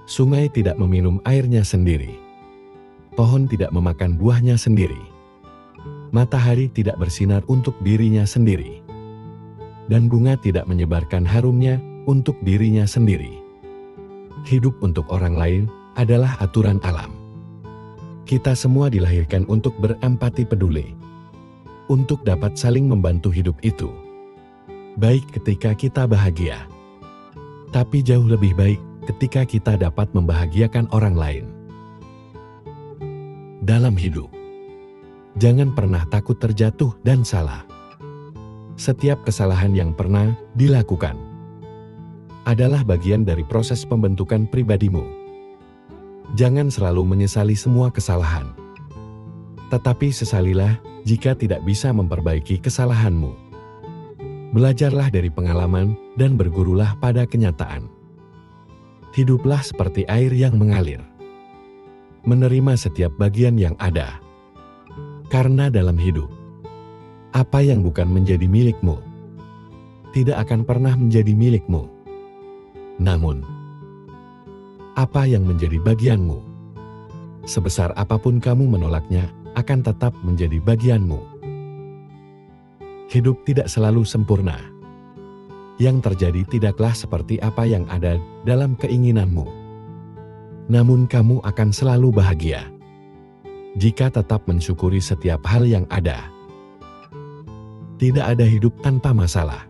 Sungai tidak meminum airnya sendiri. Pohon tidak memakan buahnya sendiri. Matahari tidak bersinar untuk dirinya sendiri. Dan bunga tidak menyebarkan harumnya untuk dirinya sendiri. Hidup untuk orang lain adalah aturan alam. Kita semua dilahirkan untuk berempati peduli, untuk dapat saling membantu hidup itu. Baik ketika kita bahagia, tapi jauh lebih baik ketika kita dapat membahagiakan orang lain. Dalam hidup, jangan pernah takut terjatuh dan salah. Setiap kesalahan yang pernah dilakukan adalah bagian dari proses pembentukan pribadimu. Jangan selalu menyesali semua kesalahan, tetapi sesalilah jika tidak bisa memperbaiki kesalahanmu. Belajarlah dari pengalaman dan bergurulah pada kenyataan. Hiduplah seperti air yang mengalir. Menerima setiap bagian yang ada. Karena dalam hidup, apa yang bukan menjadi milikmu, tidak akan pernah menjadi milikmu. Namun, apa yang menjadi bagianmu, sebesar apapun kamu menolaknya, akan tetap menjadi bagianmu. Hidup tidak selalu sempurna. Yang terjadi tidaklah seperti apa yang ada dalam keinginanmu. Namun kamu akan selalu bahagia jika tetap mensyukuri setiap hal yang ada. Tidak ada hidup tanpa masalah,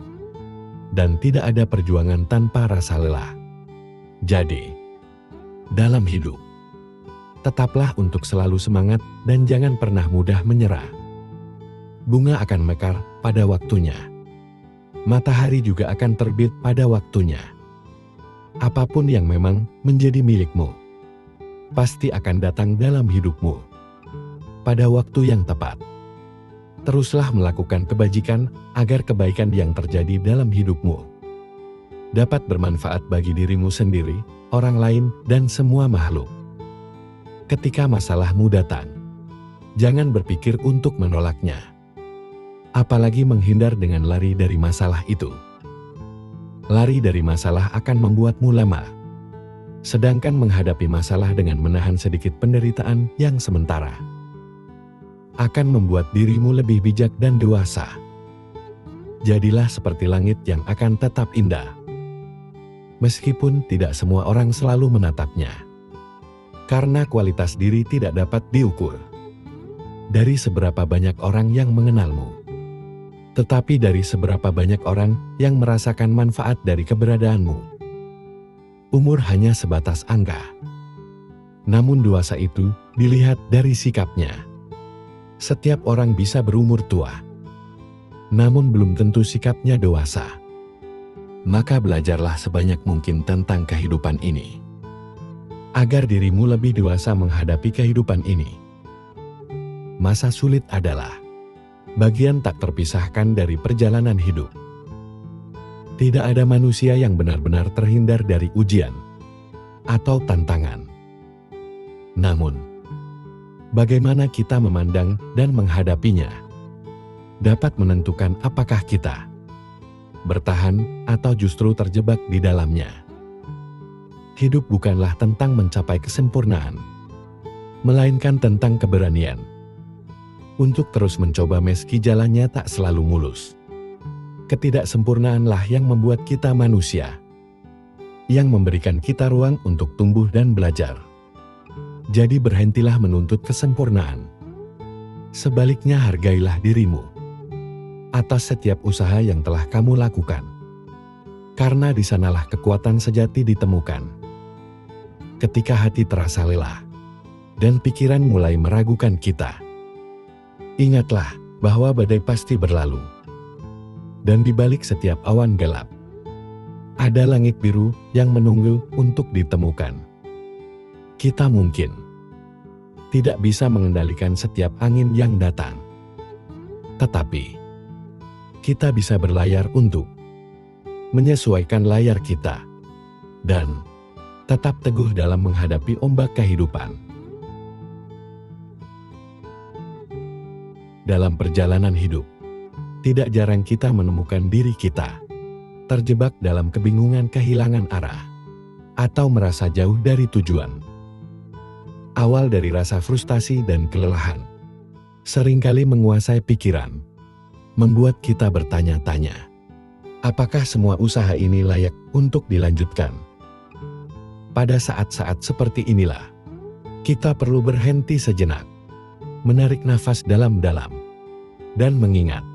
dan tidak ada perjuangan tanpa rasa lelah. Jadi, dalam hidup, tetaplah untuk selalu semangat dan jangan pernah mudah menyerah. Bunga akan mekar pada waktunya. Matahari juga akan terbit pada waktunya. Apapun yang memang menjadi milikmu, pasti akan datang dalam hidupmu pada waktu yang tepat. Teruslah melakukan kebajikan agar kebaikan yang terjadi dalam hidupmu dapat bermanfaat bagi dirimu sendiri, orang lain, dan semua makhluk. Ketika masalahmu datang, jangan berpikir untuk menolaknya, apalagi menghindar dengan lari dari masalah itu. Lari dari masalah akan membuatmu lemah, sedangkan menghadapi masalah dengan menahan sedikit penderitaan yang sementara akan membuat dirimu lebih bijak dan dewasa. Jadilah seperti langit yang akan tetap indah, meskipun tidak semua orang selalu menatapnya. Karena kualitas diri tidak dapat diukur dari seberapa banyak orang yang mengenalmu, tetapi dari seberapa banyak orang yang merasakan manfaat dari keberadaanmu. Umur hanya sebatas angka, namun dewasa itu dilihat dari sikapnya. Setiap orang bisa berumur tua, namun belum tentu sikapnya dewasa. Maka belajarlah sebanyak mungkin tentang kehidupan ini, agar dirimu lebih dewasa menghadapi kehidupan ini. Masa sulit adalah bagian tak terpisahkan dari perjalanan hidup. Tidak ada manusia yang benar-benar terhindar dari ujian atau tantangan. Namun, bagaimana kita memandang dan menghadapinya dapat menentukan apakah kita bertahan atau justru terjebak di dalamnya. Hidup bukanlah tentang mencapai kesempurnaan, melainkan tentang keberanian untuk terus mencoba meski jalannya tak selalu mulus. Ketidaksempurnaanlah yang membuat kita manusia, yang memberikan kita ruang untuk tumbuh dan belajar. Jadi berhentilah menuntut kesempurnaan. Sebaliknya hargailah dirimu atas setiap usaha yang telah kamu lakukan. Karena di sanalah kekuatan sejati ditemukan. Ketika hati terasa lelah dan pikiran mulai meragukan kita, ingatlah bahwa badai pasti berlalu. Dan di balik setiap awan gelap, ada langit biru yang menunggu untuk ditemukan. Kita mungkin tidak bisa mengendalikan setiap angin yang datang, tetapi kita bisa berlayar untuk menyesuaikan layar kita dan tetap teguh dalam menghadapi ombak kehidupan. Dalam perjalanan hidup, tidak jarang kita menemukan diri kita terjebak dalam kebingungan kehilangan arah. atau merasa jauh dari tujuan. Awal dari rasa frustasi dan kelelahan seringkali menguasai pikiran, membuat kita bertanya-tanya, apakah semua usaha ini layak untuk dilanjutkan? Pada saat-saat seperti inilah, kita perlu berhenti sejenak, menarik nafas dalam-dalam, dan mengingat,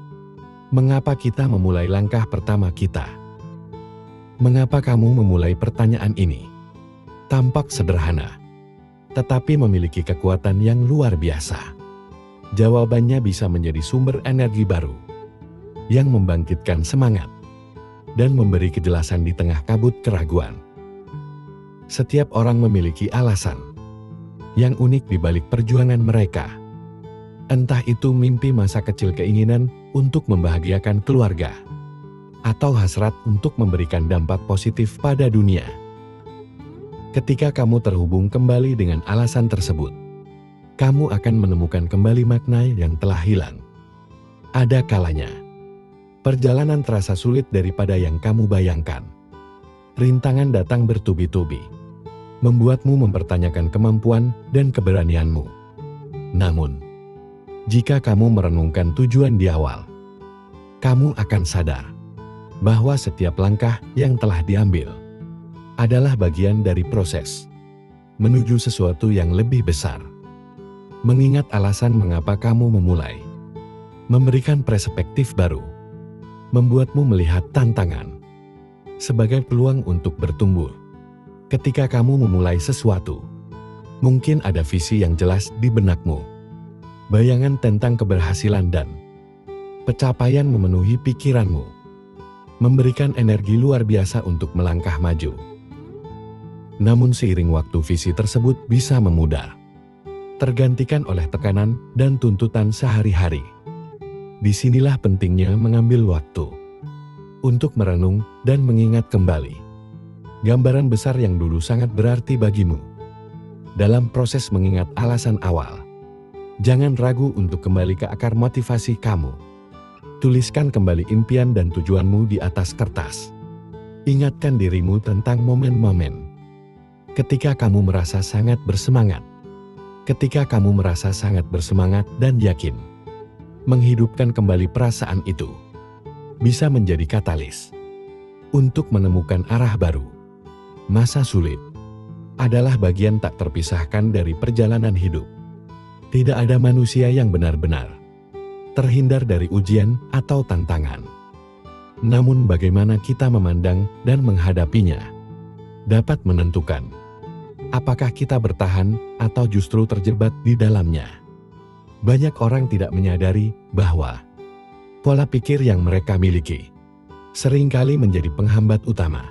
mengapa kita memulai langkah pertama kita? Mengapa kamu memulai pertanyaan ini? Tampak sederhana, tetapi memiliki kekuatan yang luar biasa. Jawabannya bisa menjadi sumber energi baru, yang membangkitkan semangat, dan memberi kejelasan di tengah kabut keraguan. Setiap orang memiliki alasan yang unik di balik perjuangan mereka. Entah itu mimpi masa kecil, keinginan untuk membahagiakan keluarga, atau hasrat untuk memberikan dampak positif pada dunia. Ketika kamu terhubung kembali dengan alasan tersebut, kamu akan menemukan kembali makna yang telah hilang. Ada kalanya, perjalanan terasa sulit daripada yang kamu bayangkan. Rintangan datang bertubi-tubi, membuatmu mempertanyakan kemampuan dan keberanianmu. Namun, jika kamu merenungkan tujuan di awal, kamu akan sadar bahwa setiap langkah yang telah diambil adalah bagian dari proses menuju sesuatu yang lebih besar. Mengingat alasan mengapa kamu memulai, memberikan perspektif baru, membuatmu melihat tantangan sebagai peluang untuk bertumbuh. Ketika kamu memulai sesuatu, mungkin ada visi yang jelas di benakmu, bayangan tentang keberhasilan dan pencapaian memenuhi pikiranmu, memberikan energi luar biasa untuk melangkah maju. Namun seiring waktu visi tersebut bisa memudar, tergantikan oleh tekanan dan tuntutan sehari-hari. Disinilah pentingnya mengambil waktu untuk merenung dan mengingat kembali gambaran besar yang dulu sangat berarti bagimu. Dalam proses mengingat alasan awal, jangan ragu untuk kembali ke akar motivasi kamu. Tuliskan kembali impian dan tujuanmu di atas kertas. Ingatkan dirimu tentang momen-momen ketika kamu merasa sangat bersemangat. Ketika kamu merasa sangat bersemangat dan yakin, menghidupkan kembali perasaan itu bisa menjadi katalis untuk menemukan arah baru. Masa sulit adalah bagian tak terpisahkan dari perjalanan hidup. Tidak ada manusia yang benar-benar terhindar dari ujian atau tantangan. Namun bagaimana kita memandang dan menghadapinya dapat menentukan apakah kita bertahan atau justru terjebak di dalamnya. Banyak orang tidak menyadari bahwa pola pikir yang mereka miliki seringkali menjadi penghambat utama.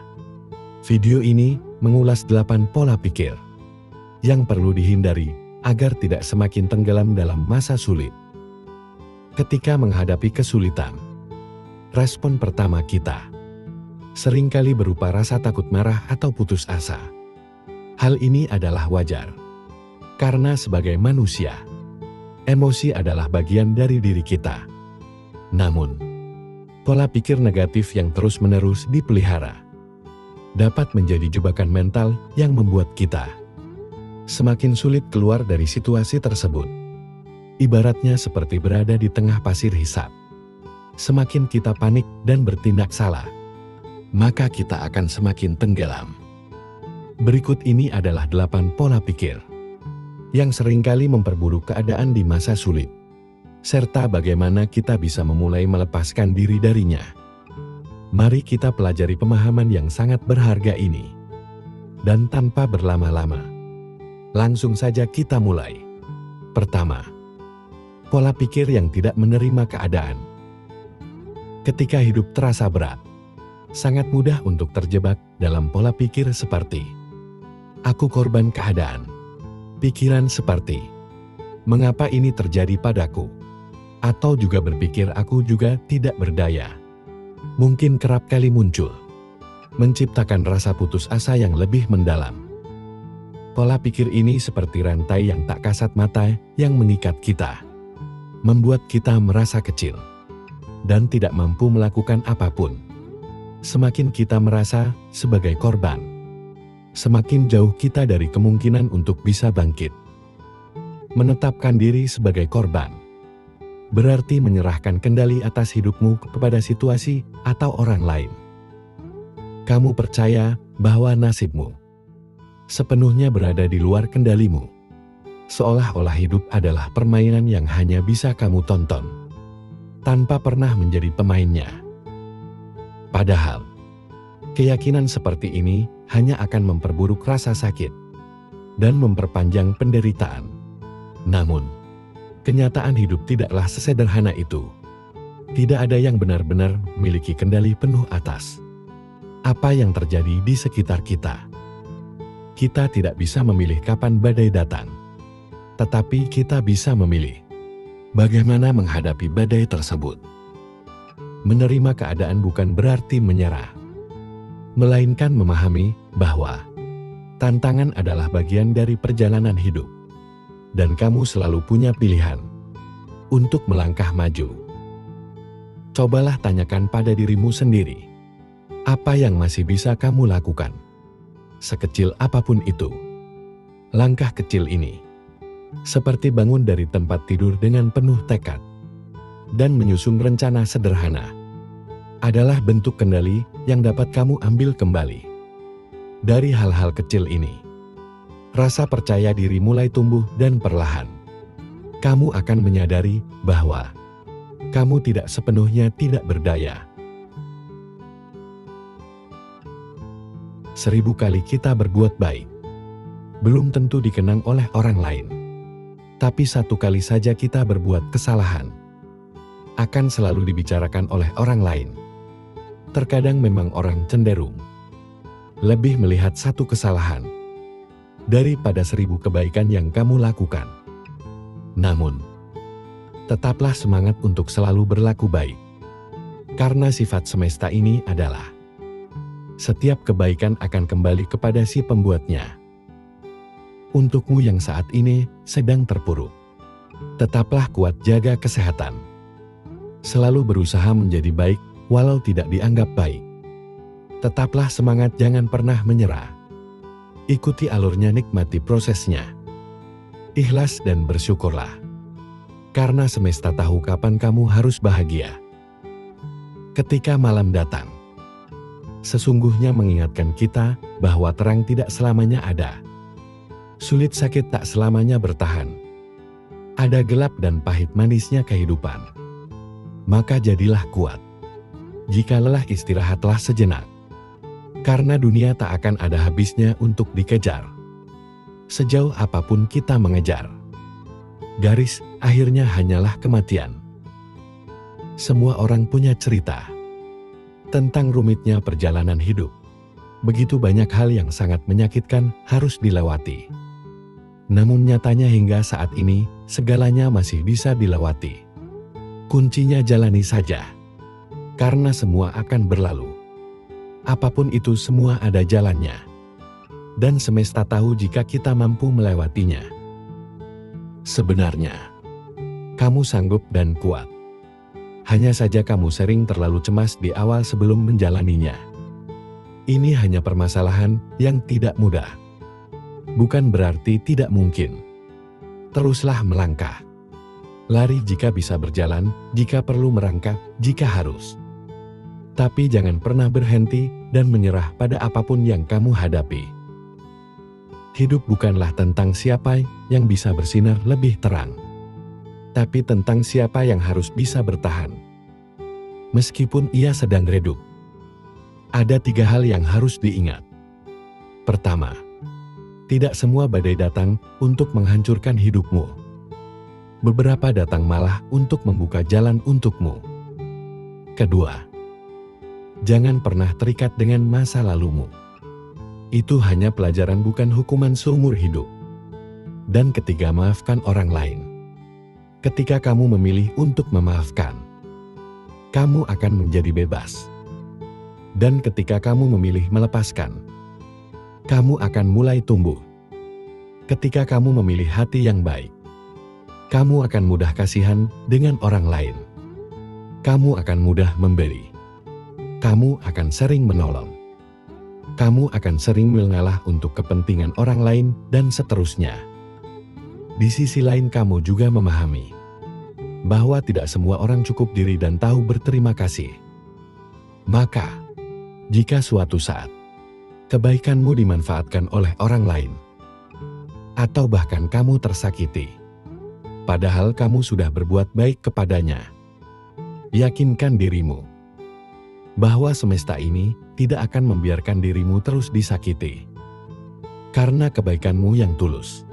Video ini mengulas 8 pola pikir yang perlu dihindari agar tidak semakin tenggelam dalam masa sulit. Ketika menghadapi kesulitan, respon pertama kita seringkali berupa rasa takut, marah, atau putus asa. Hal ini adalah wajar, karena sebagai manusia, emosi adalah bagian dari diri kita. Namun, pola pikir negatif yang terus-menerus dipelihara dapat menjadi jebakan mental yang membuat kita semakin sulit keluar dari situasi tersebut. Ibaratnya seperti berada di tengah pasir hisap. Semakin kita panik dan bertindak salah, maka kita akan semakin tenggelam. Berikut ini adalah 8 pola pikir yang seringkali memperburuk keadaan di masa sulit, serta bagaimana kita bisa memulai melepaskan diri darinya. Mari kita pelajari pemahaman yang sangat berharga ini. Dan tanpa berlama-lama, langsung saja kita mulai. Pertama, pola pikir yang tidak menerima keadaan. Ketika hidup terasa berat, sangat mudah untuk terjebak dalam pola pikir seperti aku korban keadaan. Pikiran seperti mengapa ini terjadi padaku? Atau juga berpikir aku juga tidak berdaya. Mungkin kerap kali muncul, menciptakan rasa putus asa yang lebih mendalam. Pola pikir ini seperti rantai yang tak kasat mata yang mengikat kita, membuat kita merasa kecil dan tidak mampu melakukan apapun. Semakin kita merasa sebagai korban, semakin jauh kita dari kemungkinan untuk bisa bangkit. Menetapkan diri sebagai korban berarti menyerahkan kendali atas hidupmu kepada situasi atau orang lain. Kamu percaya bahwa nasibmu sepenuhnya berada di luar kendalimu, seolah-olah hidup adalah permainan yang hanya bisa kamu tonton, tanpa pernah menjadi pemainnya. Padahal, keyakinan seperti ini hanya akan memperburuk rasa sakit dan memperpanjang penderitaan. Namun, kenyataan hidup tidaklah sesederhana itu. Tidak ada yang benar-benar memiliki kendali penuh atas apa yang terjadi di sekitar kita. Kita tidak bisa memilih kapan badai datang, tetapi kita bisa memilih bagaimana menghadapi badai tersebut. Menerima keadaan bukan berarti menyerah, melainkan memahami bahwa tantangan adalah bagian dari perjalanan hidup, dan kamu selalu punya pilihan untuk melangkah maju. Cobalah tanyakan pada dirimu sendiri, apa yang masih bisa kamu lakukan? Sekecil apapun itu, langkah kecil ini, seperti bangun dari tempat tidur dengan penuh tekad dan menyusun rencana sederhana, adalah bentuk kendali yang dapat kamu ambil kembali. Dari hal-hal kecil ini, rasa percaya diri mulai tumbuh dan perlahan kamu akan menyadari bahwa kamu tidak sepenuhnya tidak berdaya. 1000 kali kita berbuat baik belum tentu dikenang oleh orang lain. Tapi 1 kali saja kita berbuat kesalahan akan selalu dibicarakan oleh orang lain. Terkadang memang orang cenderung lebih melihat 1 kesalahan daripada 1000 kebaikan yang kamu lakukan. Namun, tetaplah semangat untuk selalu berlaku baik. Karena sifat semesta ini adalah setiap kebaikan akan kembali kepada si pembuatnya. Untukmu yang saat ini sedang terpuruk, tetaplah kuat, jaga kesehatan. Selalu berusaha menjadi baik walau tidak dianggap baik. Tetaplah semangat, jangan pernah menyerah. Ikuti alurnya, nikmati prosesnya. Ikhlas dan bersyukurlah. Karena semesta tahu kapan kamu harus bahagia. Ketika malam datang, sesungguhnya mengingatkan kita bahwa terang tidak selamanya ada. Sulit sakit tak selamanya bertahan. Ada gelap dan pahit manisnya kehidupan. Maka jadilah kuat. Jika lelah, istirahatlah sejenak. Karena dunia tak akan ada habisnya untuk dikejar. Sejauh apapun kita mengejar, garis akhirnya hanyalah kematian. Semua orang punya cerita tentang rumitnya perjalanan hidup. Begitu banyak hal yang sangat menyakitkan harus dilewati. Namun nyatanya hingga saat ini, segalanya masih bisa dilewati. Kuncinya jalani saja. Karena semua akan berlalu. Apapun itu, semua ada jalannya. Dan semesta tahu jika kita mampu melewatinya. Sebenarnya, kamu sanggup dan kuat. Hanya saja kamu sering terlalu cemas di awal sebelum menjalaninya. Ini hanya permasalahan yang tidak mudah. Bukan berarti tidak mungkin. Teruslah melangkah. Lari jika bisa, berjalan jika perlu, merangkak jika harus. Tapi jangan pernah berhenti dan menyerah pada apapun yang kamu hadapi. Hidup bukanlah tentang siapa yang bisa bersinar lebih terang, tapi tentang siapa yang harus bisa bertahan. Meskipun ia sedang redup. Ada 3 hal yang harus diingat. Pertama, tidak semua badai datang untuk menghancurkan hidupmu. Beberapa datang malah untuk membuka jalan untukmu. Kedua, jangan pernah terikat dengan masa lalumu. Itu hanya pelajaran, bukan hukuman seumur hidup. Dan ketiga, maafkan orang lain. Ketika kamu memilih untuk memaafkan, kamu akan menjadi bebas. Dan ketika kamu memilih melepaskan, kamu akan mulai tumbuh. Ketika kamu memilih hati yang baik, kamu akan mudah kasihan dengan orang lain. Kamu akan mudah memberi. Kamu akan sering menolong. kamu akan sering mengalah untuk kepentingan orang lain, dan seterusnya. Di sisi lain kamu juga memahami bahwa tidak semua orang cukup diri dan tahu berterima kasih. Maka, jika suatu saat kebaikanmu dimanfaatkan oleh orang lain, atau bahkan kamu tersakiti, padahal kamu sudah berbuat baik kepadanya, yakinkan dirimu bahwa semesta ini tidak akan membiarkan dirimu terus disakiti. Karena kebaikanmu yang tulus